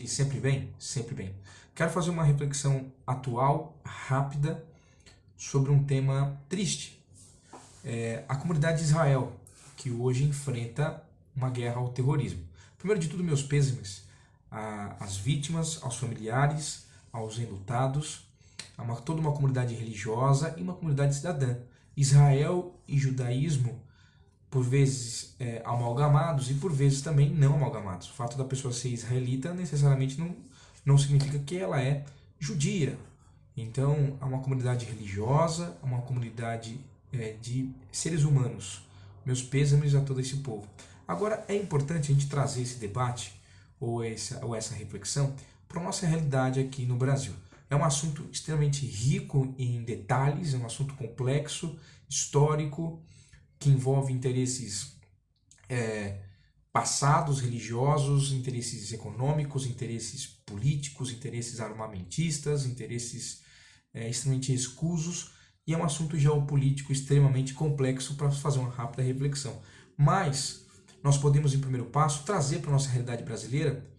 E sempre bem? Sempre bem. Quero fazer uma reflexão atual, rápida, sobre um tema triste. A comunidade de Israel, que hoje enfrenta uma guerra ao terrorismo. Primeiro de tudo, meus pêsames às vítimas, aos familiares, aos enlutados, a toda uma comunidade religiosa e uma comunidade cidadã. Israel e judaísmo, por vezes amalgamados e por vezes também não amalgamados. O fato da pessoa ser israelita necessariamente não significa que ela é judia. Então, há uma comunidade religiosa, há uma comunidade de seres humanos. Meus pêsames a todo esse povo. Agora, é importante a gente trazer esse debate ou essa reflexão para a nossa realidade aqui no Brasil. É um assunto extremamente rico em detalhes, é um assunto complexo, histórico, que envolve interesses passados, religiosos, interesses econômicos, interesses políticos, interesses armamentistas, interesses extremamente escusos, e é um assunto geopolítico extremamente complexo para fazer uma rápida reflexão. Mas nós podemos, em primeiro passo, trazer para a nossa realidade brasileira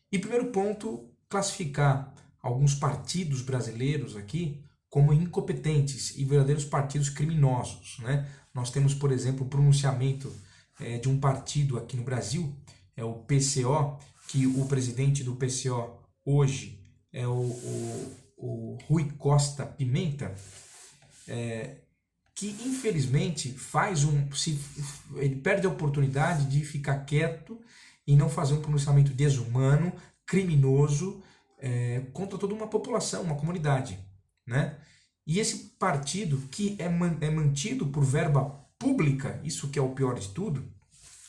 e, primeiro ponto, classificar alguns partidos brasileiros aqui como incompetentes e verdadeiros partidos criminosos, né? Nós temos, por exemplo, o pronunciamento de um partido aqui no Brasil, é o PCO, que o presidente do PCO hoje é o Rui Costa Pimenta, que infelizmente ele perde a oportunidade de ficar quieto e não fazer um pronunciamento desumano, criminoso, contra toda uma população, uma comunidade, né? E esse partido, que é mantido por verba pública, isso que é o pior de tudo,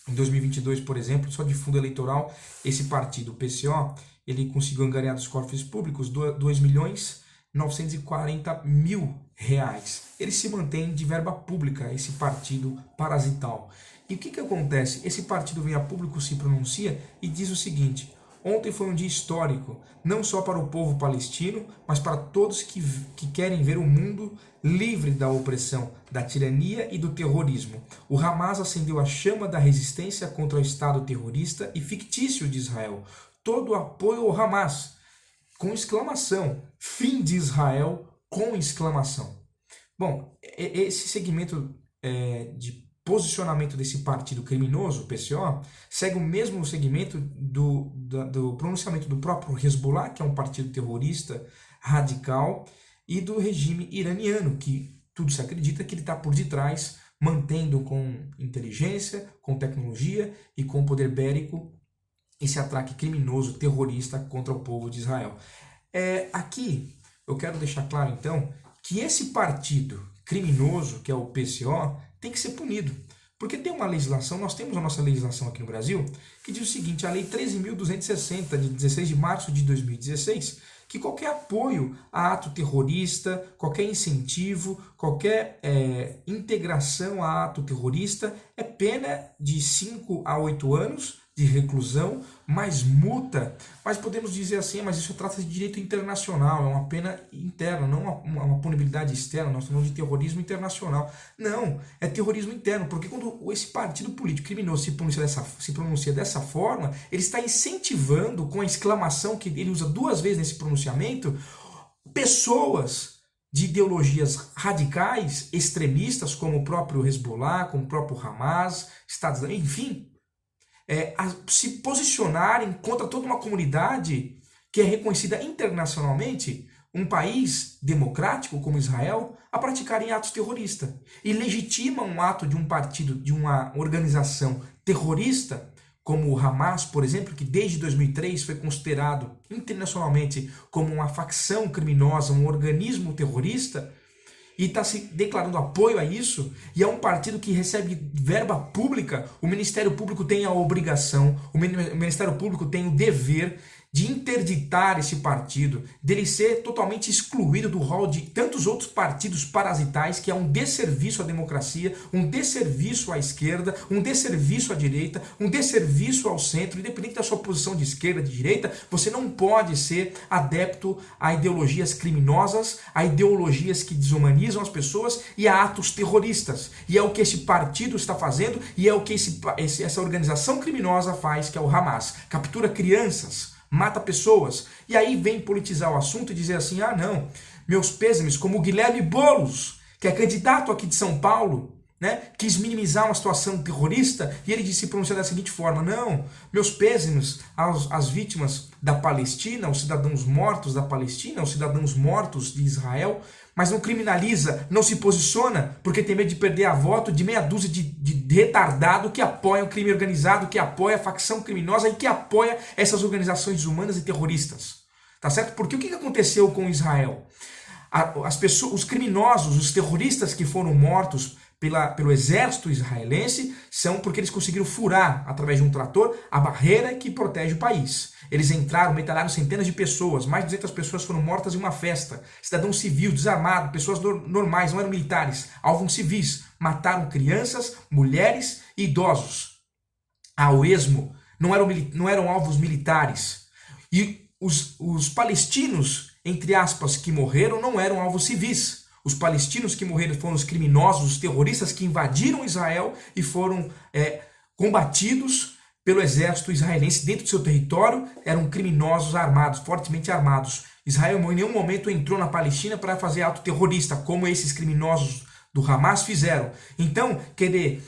em 2022, por exemplo, só de fundo eleitoral, esse partido, o PCO, ele conseguiu angariar dos cofres públicos 2.940.000 reais. Ele se mantém de verba pública, esse partido parasital. E o que acontece? Esse partido vem a público, se pronuncia e diz o seguinte: ontem foi um dia histórico, não só para o povo palestino, mas para todos que querem ver o mundo livre da opressão, da tirania e do terrorismo. O Hamas acendeu a chama da resistência contra o Estado terrorista e fictício de Israel. Todo apoio ao Hamas, com exclamação. Fim de Israel, com exclamação. Bom, esse segmento de posicionamento desse partido criminoso, o PCO, segue o mesmo segmento do pronunciamento do próprio Hezbollah, que é um partido terrorista radical, e do regime iraniano, que tudo se acredita que ele está por detrás, mantendo com inteligência, com tecnologia e com poder bélico esse ataque criminoso, terrorista contra o povo de Israel. Aqui eu quero deixar claro, então, que esse partido criminoso, que é o PCO, tem que ser punido. Porque tem uma legislação, nós temos a nossa legislação aqui no Brasil, que diz o seguinte: a Lei 13.260, de 16 de março de 2016, que qualquer apoio a ato terrorista, qualquer incentivo, qualquer integração a ato terrorista é pena de 5 a 8 anos de reclusão, mais multa. Mas podemos dizer assim, mas isso trata de direito internacional, é uma pena interna, não uma punibilidade externa. Nós estamos falando de terrorismo internacional. Não, é terrorismo interno, porque quando esse partido político criminoso se pronuncia dessa forma, ele está incentivando, com a exclamação que ele usa 2 vezes nesse pronunciamento, pessoas de ideologias radicais, extremistas, como o próprio Hezbollah, como o próprio Hamas, Estados Unidos, enfim, a se posicionarem contra toda uma comunidade que é reconhecida internacionalmente, um país democrático como Israel, a praticarem atos terroristas. E legitimam um ato de um partido, de uma organização terrorista, como o Hamas, por exemplo, que desde 2003 foi considerado internacionalmente como uma facção criminosa, um organismo terrorista, e está se declarando apoio a isso, e é um partido que recebe verba pública. O Ministério Público tem a obrigação, o Ministério Público tem o dever de interditar esse partido, dele ser totalmente excluído do rol de tantos outros partidos parasitais, que é um desserviço à democracia, um desserviço à esquerda, um desserviço à direita, um desserviço ao centro. Independente da sua posição de esquerda, de direita, você não pode ser adepto a ideologias criminosas, a ideologias que desumanizam as pessoas e a atos terroristas. E é o que esse partido está fazendo, e é o que essa organização criminosa faz, que é o Hamas. Captura crianças, mata pessoas. E aí vem politizar o assunto e dizer assim, ah não, meus pêsames, como o Guilherme Boulos, que é candidato aqui de São Paulo, né, quis minimizar uma situação terrorista e ele se pronunciou da seguinte forma, não, meus pêsames às vítimas da Palestina, aos cidadãos mortos da Palestina, aos cidadãos mortos de Israel, mas não criminaliza, não se posiciona porque tem medo de perder a voto de meia dúzia de retardado que apoia o crime organizado, que apoia a facção criminosa e que apoia essas organizações humanas e terroristas. Tá certo? Porque o que aconteceu com Israel? As pessoas, os criminosos, os terroristas que foram mortos pelo exército israelense são porque eles conseguiram furar, através de um trator, a barreira que protege o país. Eles entraram, metralharam centenas de pessoas, mais de 200 pessoas foram mortas em uma festa. Cidadão civil, desarmado, pessoas normais, não eram militares, alvos civis. Mataram crianças, mulheres e idosos. Ao esmo, não eram alvos militares. E os palestinos, entre aspas, que morreram, não eram alvos civis. Os palestinos que morreram foram os criminosos, os terroristas que invadiram Israel e foram combatidos pelo exército israelense dentro do seu território. Eram criminosos armados, fortemente armados. Israel em nenhum momento entrou na Palestina para fazer ato terrorista, como esses criminosos do Hamas fizeram. Então, querer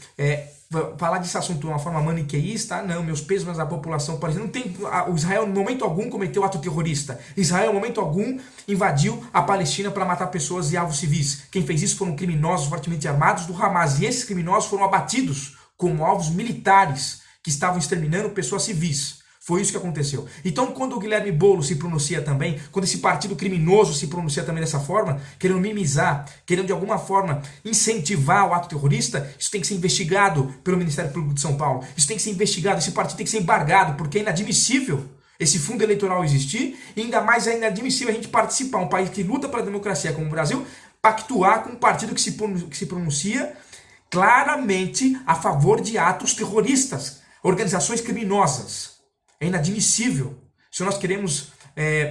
falar desse assunto de uma forma maniqueísta, não, meus pesos da população palestina, não tem, o Israel em momento algum cometeu ato terrorista. Israel em momento algum invadiu a Palestina para matar pessoas e alvos civis. Quem fez isso foram criminosos fortemente armados do Hamas, e esses criminosos foram abatidos como alvos militares que estavam exterminando pessoas civis. Foi isso que aconteceu. Então, quando o Guilherme Boulos se pronuncia também, quando esse partido criminoso se pronuncia também dessa forma, querendo minimizar, querendo de alguma forma incentivar o ato terrorista, isso tem que ser investigado pelo Ministério Público de São Paulo. Isso tem que ser investigado, esse partido tem que ser embargado, porque é inadmissível esse fundo eleitoral existir, e ainda mais é inadmissível a gente participar, um país que luta pela democracia como o Brasil, pactuar com um partido que se pronuncia claramente a favor de atos terroristas, organizações criminosas. É inadmissível. Se nós queremos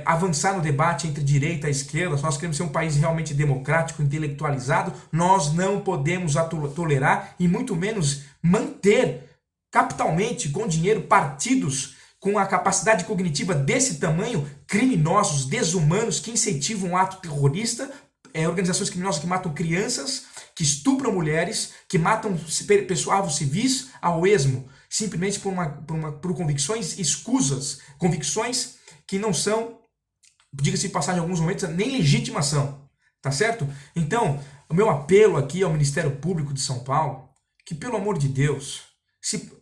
avançar no debate entre direita e esquerda, se nós queremos ser um país realmente democrático, intelectualizado, nós não podemos tolerar e muito menos manter capitalmente, com dinheiro, partidos com a capacidade cognitiva desse tamanho, criminosos, desumanos, que incentivam um ato terrorista, organizações criminosas que matam crianças, que estupram mulheres, que matam alvos civis ao esmo, simplesmente por convicções escusas, convicções que não são, diga-se de passagem em alguns momentos, nem legitimação, tá certo? Então, o meu apelo aqui ao Ministério Público de São Paulo, que pelo amor de Deus,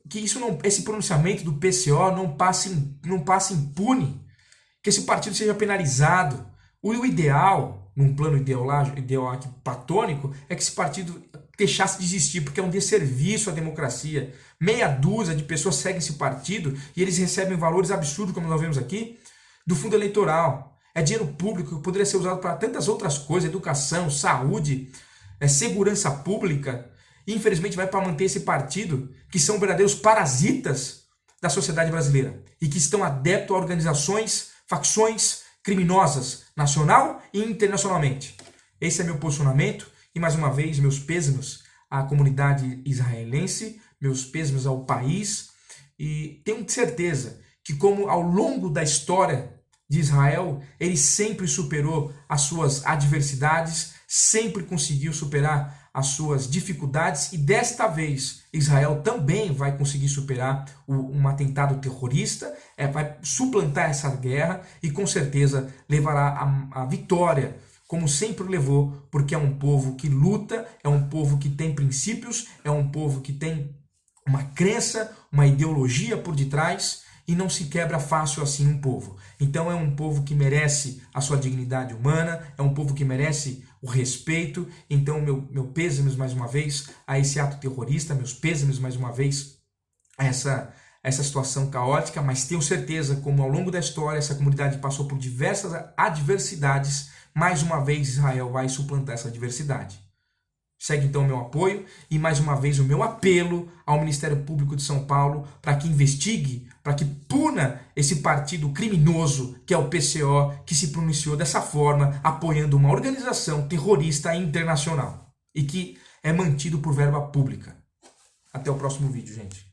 que esse pronunciamento do PCO não passe impune, que esse partido seja penalizado. O ideal, num plano ideológico platônico, é que esse partido deixasse de existir, porque é um desserviço à democracia. Meia dúzia de pessoas seguem esse partido e eles recebem valores absurdos, como nós vemos aqui, do fundo eleitoral. É dinheiro público que poderia ser usado para tantas outras coisas, educação, saúde, segurança pública, e infelizmente vai para manter esse partido, que são verdadeiros parasitas da sociedade brasileira e que estão adeptos a organizações, facções criminosas, nacional e internacionalmente. Esse é meu posicionamento e, mais uma vez, meus pêsames à comunidade israelense, meus pêsames ao país, e tenho certeza que, como ao longo da história de Israel, ele sempre superou as suas adversidades, sempre conseguiu superar as suas dificuldades, e desta vez Israel também vai conseguir superar um atentado terrorista, vai suplantar essa guerra e com certeza levará a vitória, como sempre levou, porque é um povo que luta, é um povo que tem princípios, é um povo que tem uma crença, uma ideologia por detrás, e não se quebra fácil assim um povo. Então é um povo que merece a sua dignidade humana, é um povo que merece o respeito. Então meu pêsames mais uma vez a esse ato terrorista, meus pêsames mais uma vez a essa situação caótica, mas tenho certeza, como ao longo da história essa comunidade passou por diversas adversidades, mais uma vez Israel vai suplantar essa adversidade. Segue então o meu apoio e mais uma vez o meu apelo ao Ministério Público de São Paulo para que investigue, para que puna esse partido criminoso que é o PCO, que se pronunciou dessa forma, apoiando uma organização terrorista internacional e que é mantido por verba pública. Até o próximo vídeo, gente.